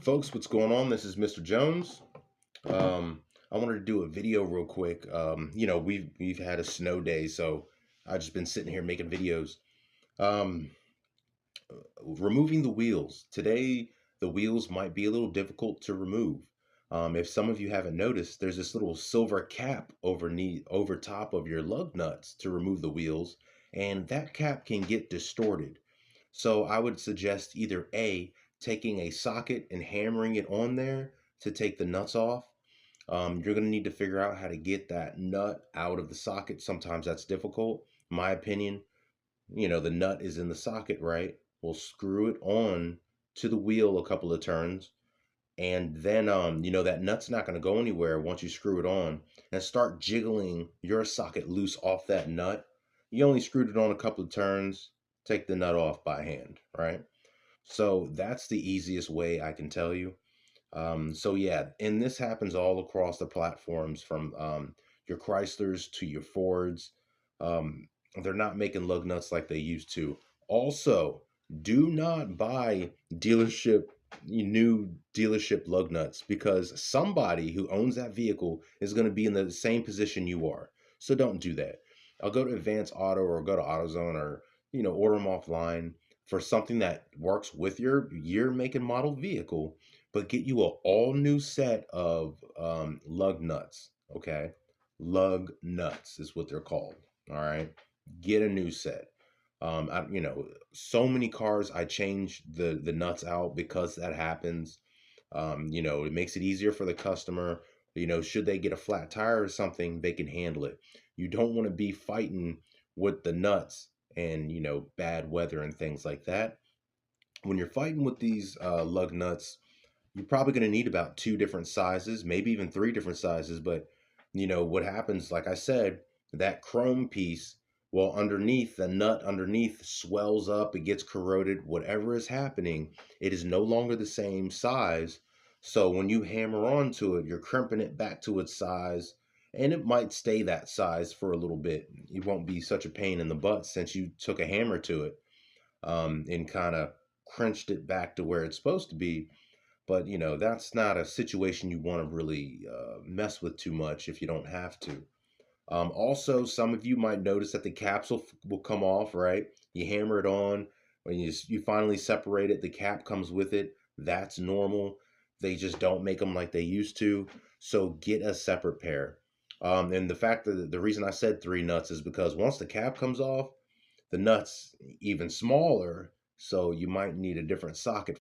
Folks, what's going on? This is Mr. Jones. I wanted to do a video real quick. We've had a snow day, so I've just been sitting here making videos. Um, Removing the wheels. Today, the wheels might be a little difficult to remove. If some of you haven't noticed, there's this little silver cap over top of your lug nuts to remove the wheels, and that cap can get distorted. So I would suggest either A, taking a socket and hammering it on there to take the nuts off. You're going to need to figure out how to get that nut out of the socket. Sometimes that's difficult. My opinion, the nut is in the socket, right? We'll screw it on to the wheel a couple of turns. And then, that nut's not going to go anywhere once you screw it on and start jiggling your socket loose off that nut. You only screwed it on a couple of turns. Take the nut off by hand, right? So that's the easiest way I can tell you. So yeah, and this happens all across the platforms from your Chryslers to your Fords. Um, they're not making lug nuts like they used to. Also, do not buy new dealership lug nuts because somebody who owns that vehicle is going to be in the same position you are. So don't do that. I'll go to Advance Auto or go to AutoZone or order them offline for something that works with your year, make, and model vehicle, but get you a all new set of lug nuts. Okay, lug nuts is what they're called. All right, get a new set. So many cars I change the nuts out because that happens. It makes it easier for the customer. Should they get a flat tire or something, they can handle it. You don't want to be fighting with the nuts and bad weather and things like that. When you're fighting with these lug nuts, you're probably going to need about two different sizes, maybe even three different sizes. But what happens, like I said, that chrome piece, well, underneath, the nut underneath swells up, it gets corroded, whatever is happening, it is no longer the same size. So when you hammer onto it, you're crimping it back to its size, and it might stay that size for a little bit. It won't be such a pain in the butt since you took a hammer to it, and kind of crunched it back to where it's supposed to be. But that's not a situation you want to really mess with too much if you don't have to. Also, some of you might notice that the capsule will come off, right? You hammer it on, when you finally separate it, the cap comes with it. That's normal. They just don't make them like they used to. So get a separate pair. And the fact that the reason I said three nuts is because once the cap comes off, the nuts even smaller, so you might need a different socket